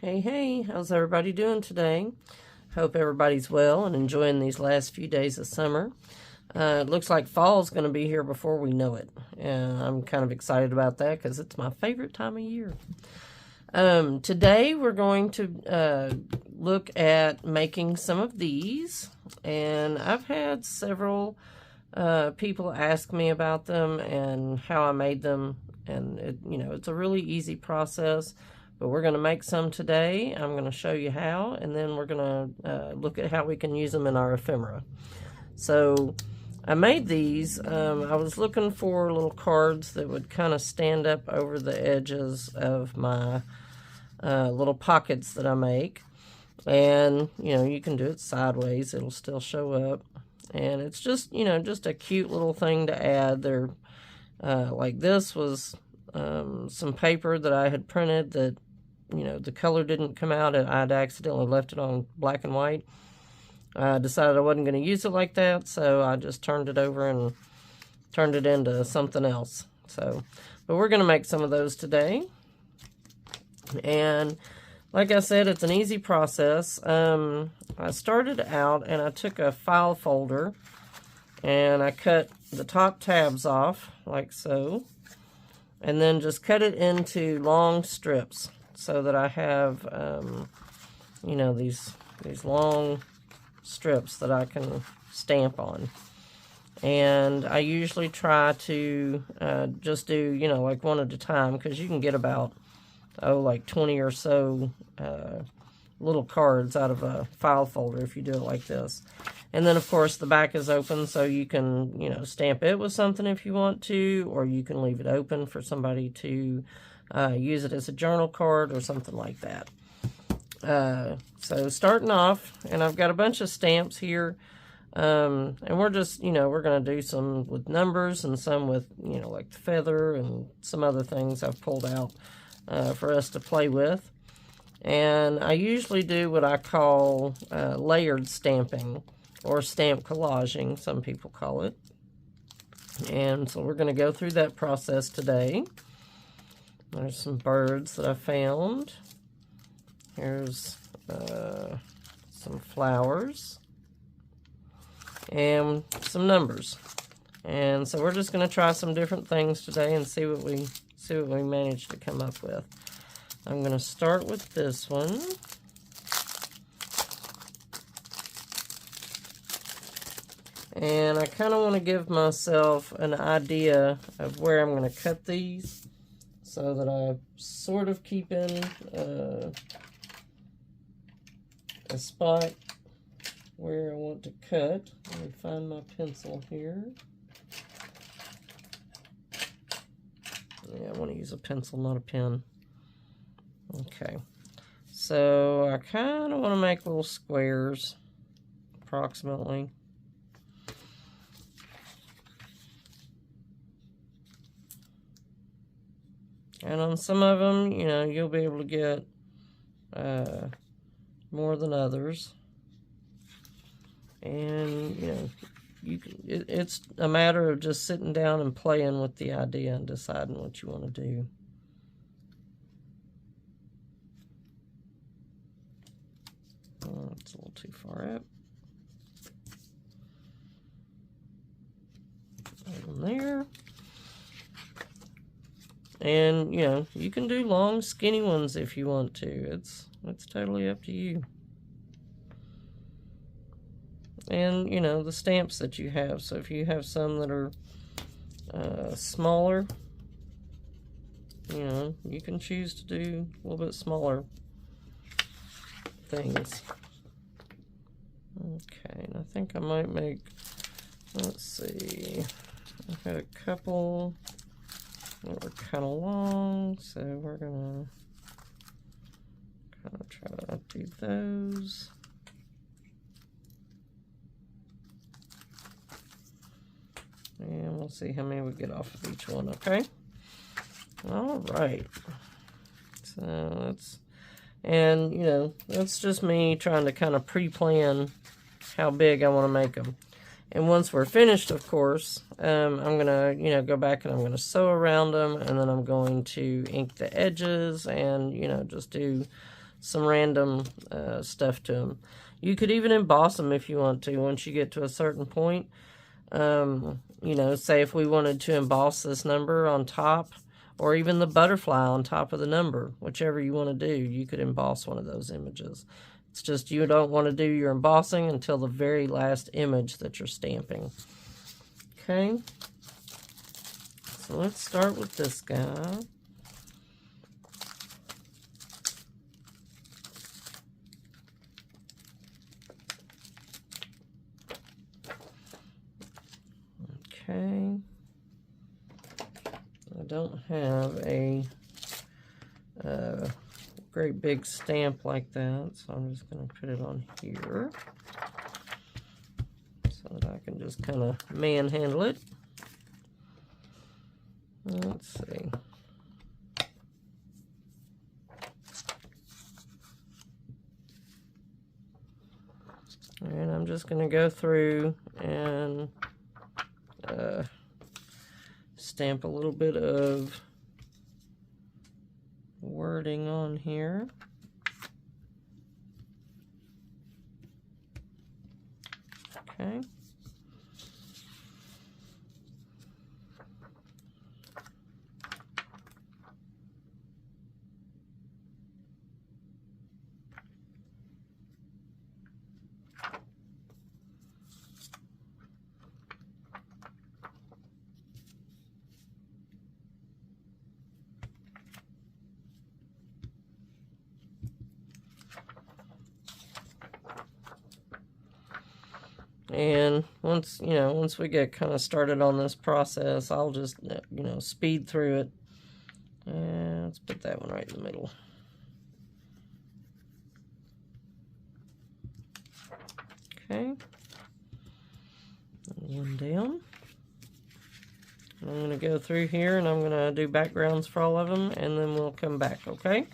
Hey, how's everybody doing today? Hope everybody's well and enjoying these last few days of summer. It looks like fall's going to be here before we know it. And I'm kind of excited about that because it's my favorite time of year. Today we're going to look at making some of these. And I've had several people ask me about them and how I made them. And, it's a really easy process. But we're going to make some today. I'm going to show you how, and then we're going to look at how we can use them in our ephemera. So I made these. I was looking for little cards that would kind of stand up over the edges of my little pockets that I make. And, you can do it sideways. It'll still show up. And it's just, just a cute little thing to add. They're like this was some paper that I had printed that the color didn't come out, and I'd accidentally left it on black and white. I decided I wasn't going to use it like that, so I just turned it over and turned it into something else. But we're going to make some of those today. And like I said, it's an easy process. I started out and I took a file folder and I cut the top tabs off like so, and then just cut it into long strips, so that I have, these long strips that I can stamp on. And I usually try to just do, like one at a time, because you can get about, like 20 or so little cards out of a file folder if you do it like this. And then, of course, the back is open, so you can, stamp it with something if you want to, or you can leave it open for somebody to use it as a journal card or something like that. So starting off, and I've got a bunch of stamps here, and we're just, we're going to do some with numbers and some with, like the feather and some other things I've pulled out for us to play with. And I usually do what I call layered stamping, or stamp collaging, some people call it. And so we're going to go through that process today. There's some birds that I found. Here's some flowers and some numbers. And so we're just going to try some different things today and see what we manage to come up with. I'm going to start with this one. And I kind of want to give myself an idea of where I'm going to cut these, so that I sort of keep in a spot where I want to cut. Let me find my pencil here. Yeah, I want to use a pencil, not a pen. Okay. So I kind of want to make little squares, approximately. And on some of them, you'll be able to get more than others. And, it's a matter of just sitting down and playing with the idea and deciding what you want to do. Oh, it's a little too far up. Right there. And, you can do long, skinny ones if you want to. It's totally up to you. And, the stamps that you have. So if you have some that are smaller, you can choose to do a little bit smaller things. Okay, and I think I might make, let's see, I've got a couple that were kind of long, so we're gonna kind of try to do those. And we'll see how many we get off of each one, okay? All right. So that's, and that's just me trying to kind of pre-plan how big I want to make them. And once we're finished, of course, I'm going to, go back and I'm going to sew around them, and then I'm going to ink the edges and, just do some random stuff to them. You could even emboss them if you want to once you get to a certain point. You know, say if we wanted to emboss this number on top, or even the butterfly on top of the number, whichever you want to do, you could emboss one of those images. It's just you don't want to do your embossing until the very last image that you're stamping. Okay, so let's start with this guy. Okay, I don't have a great big stamp like that, so I'm just going to put it on here so that I can just kind of manhandle it. Let's see. And I'm just going to go through and stamp a little bit of wording on here. Okay. And once we get kind of started on this process, I'll just, speed through it. And let's put that one right in the middle. Okay. One down. I'm going to go through here and I'm going to do backgrounds for all of them, and then we'll come back, okay?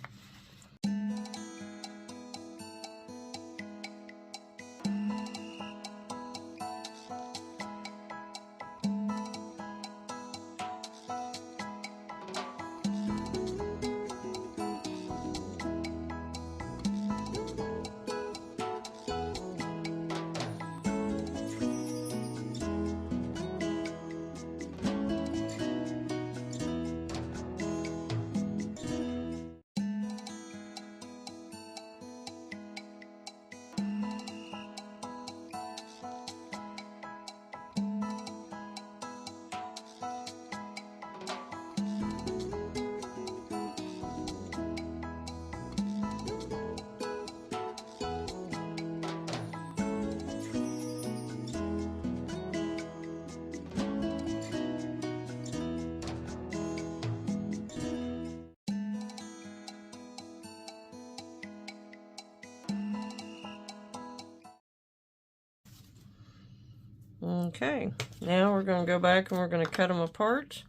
Okay, now we're going to go back and we're going to cut them apart,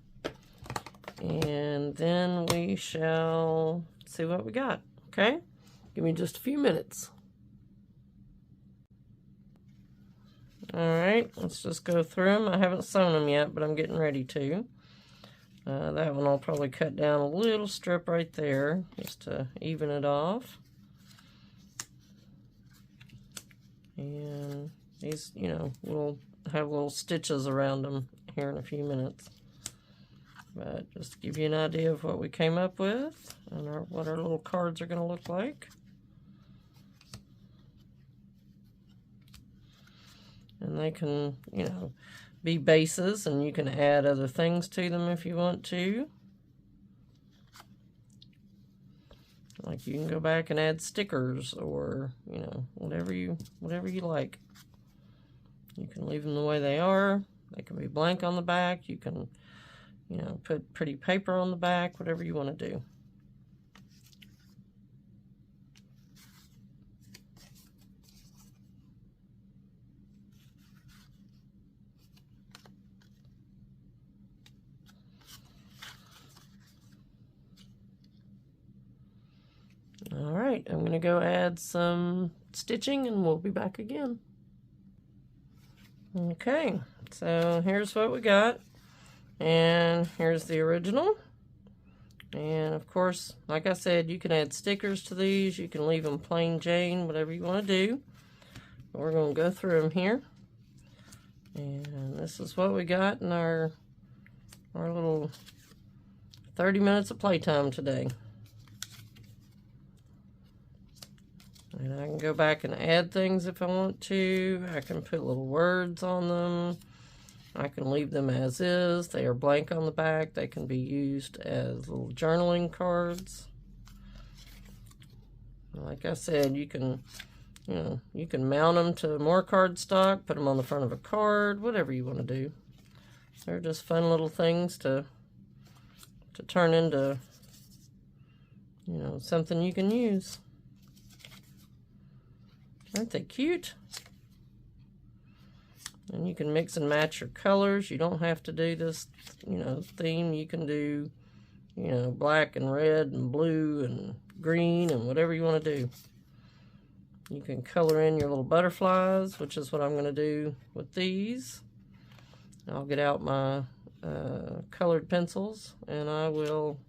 and then we shall see what we got. Okay, give me just a few minutes. Alright, let's just go through them. I haven't sewn them yet, but I'm getting ready to. That one I'll probably cut down a little strip right there just to even it off. And these, will have little stitches around them here in a few minutes. But just to give you an idea of what we came up with and what our little cards are going to look like. And they can, be bases, and you can add other things to them if you want to. Like you can go back and add stickers, or, whatever you like. You can leave them the way they are. They can be blank on the back. You can, put pretty paper on the back, whatever you want to do. All right, I'm going to go add some stitching and we'll be back again. Okay, so here's what we got, and here's the original. And of course, like I said, you can add stickers to these. You can leave them plain Jane, whatever you want to do. But we're going to go through them here. And this is what we got in our little 30 minutes of playtime today. And I can go back and add things if I want to. I can put little words on them. I can leave them as is. They are blank on the back. They can be used as little journaling cards. Like I said, you can mount them to more cardstock, put them on the front of a card, whatever you want to do. They're just fun little things to turn into, something you can use. Aren't they cute? And you can mix and match your colors. You don't have to do this, theme. You can do, black and red and blue and green and whatever you want to do. You can color in your little butterflies, which is what I'm going to do with these. I'll get out my colored pencils and I will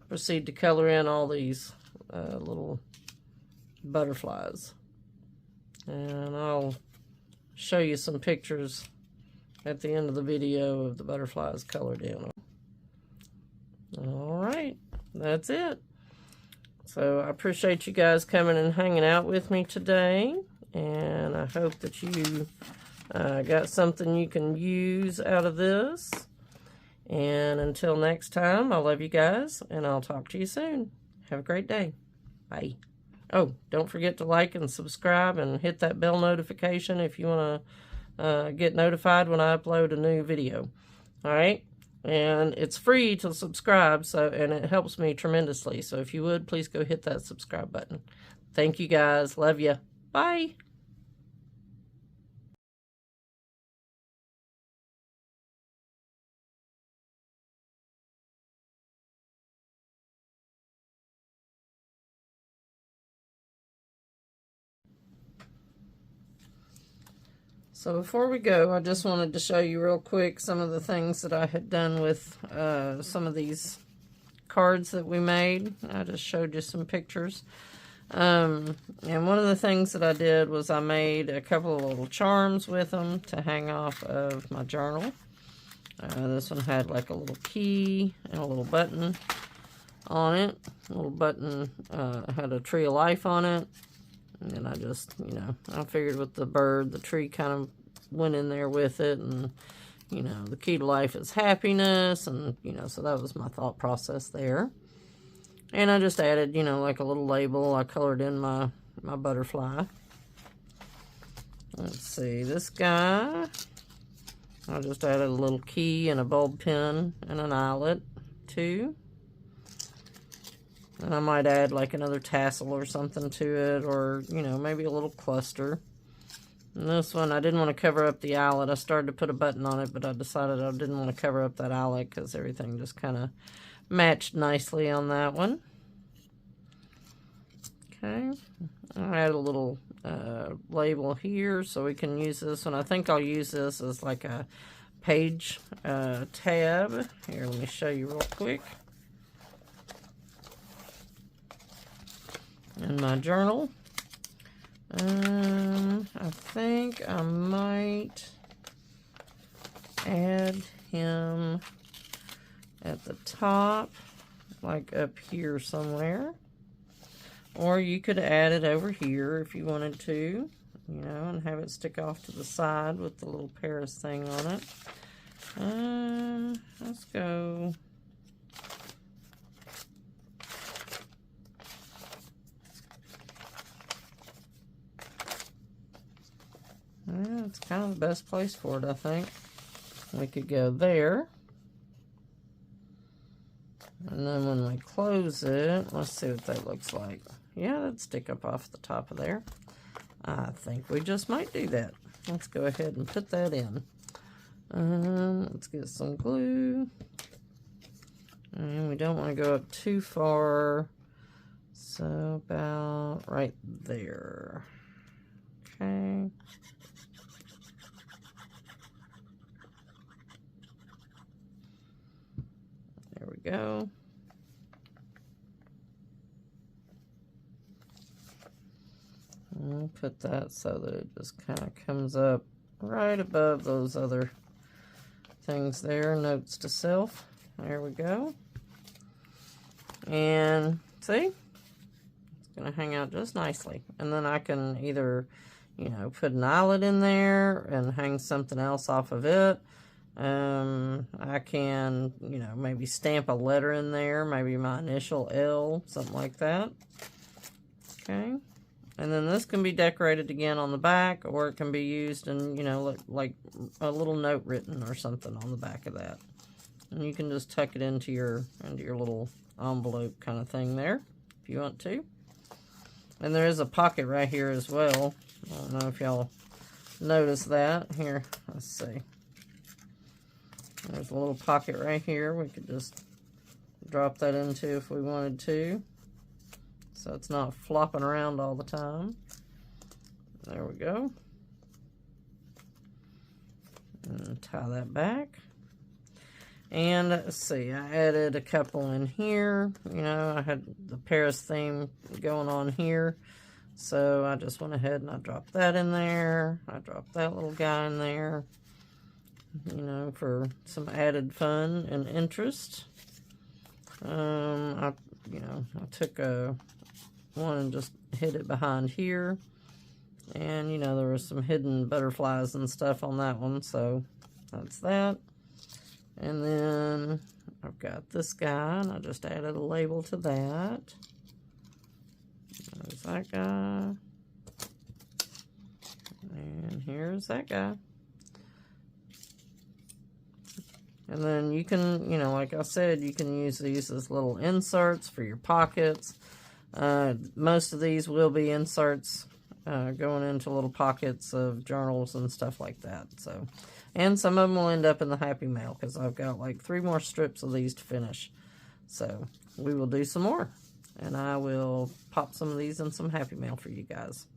proceed to color in all these little butterflies. And I'll show you some pictures at the end of the video of the butterflies colored in. Alright, that's it. So I appreciate you guys coming and hanging out with me today. And I hope that you got something you can use out of this. And until next time, I love you guys, and I'll talk to you soon. Have a great day. Bye. Oh, don't forget to like and subscribe and hit that bell notification if you want to get notified when I upload a new video. All right? And it's free to subscribe, and it helps me tremendously. So if you would, please go hit that subscribe button. Thank you, guys. Love you. Bye. So before we go, I just wanted to show you real quick some of the things that I had done with some of these cards that we made. I just showed you some pictures. And one of the things that I did was I made a couple of little charms with them to hang off of my journal. This one had like a little key and a little button on it. A little button had a tree of life on it. And I just, I figured with the bird, the tree kind of went in there with it. And, the key to life is happiness. And, so that was my thought process there. And I just added, like a little label. I colored in my butterfly. Let's see, this guy, I just added a little key and a bulb pin and an eyelet too. And I might add like another tassel or something to it, or, maybe a little cluster. And this one, I didn't want to cover up the eyelet. I started to put a button on it, but I decided I didn't want to cover up that eyelet because everything just kind of matched nicely on that one. Okay. I'll add a little label here so we can use this one. I think I'll use this as like a page tab. Here, let me show you real quick. In my journal. I think I might add him at the top, like up here somewhere. Or you could add it over here if you wanted to, and have it stick off to the side with the little Paris thing on it. Let's go. Yeah, it's kind of the best place for it, I think. We could go there. And then when we close it, let's see what that looks like. Yeah, that'd stick up off the top of there. I think we just might do that. Let's go ahead and put that in. Let's get some glue. And we don't want to go up too far. So about right there. Okay. There we go. put that so that it just kind of comes up right above those other things there. Notes to self. There we go. And see, it's going to hang out just nicely. And then I can either, you know, put an eyelet in there and hang something else off of it. I can, you know, maybe stamp a letter in there, maybe my initial L, something like that. Okay. And then this can be decorated again on the back, or it can be used in, you know, like a little note written or something on the back of that. And you can just tuck it into your little envelope kind of thing there, if you want to. And there is a pocket right here as well. I don't know if y'all notice that. Here, let's see. There's a little pocket right here. We could just drop that into if we wanted to, so it's not flopping around all the time. There we go. And tie that back. And let's see, I added a couple in here. You know, I had the Paris theme going on here, so I just went ahead and I dropped that in there. I dropped that little guy in there, you know, for some added fun and interest. I took one and just hid it behind here, and you know, there was some hidden butterflies and stuff on that one, so that's that. And then I've got this guy, and I just added a label to that. There's that guy, and here's that guy. And then you can, you know, like I said, you can use these as little inserts for your pockets. Most of these will be inserts going into little pockets of journals and stuff like that. So, and some of them will end up in the Happy Mail, because I've got like 3 more strips of these to finish. So we will do some more, and I will pop some of these in some Happy Mail for you guys.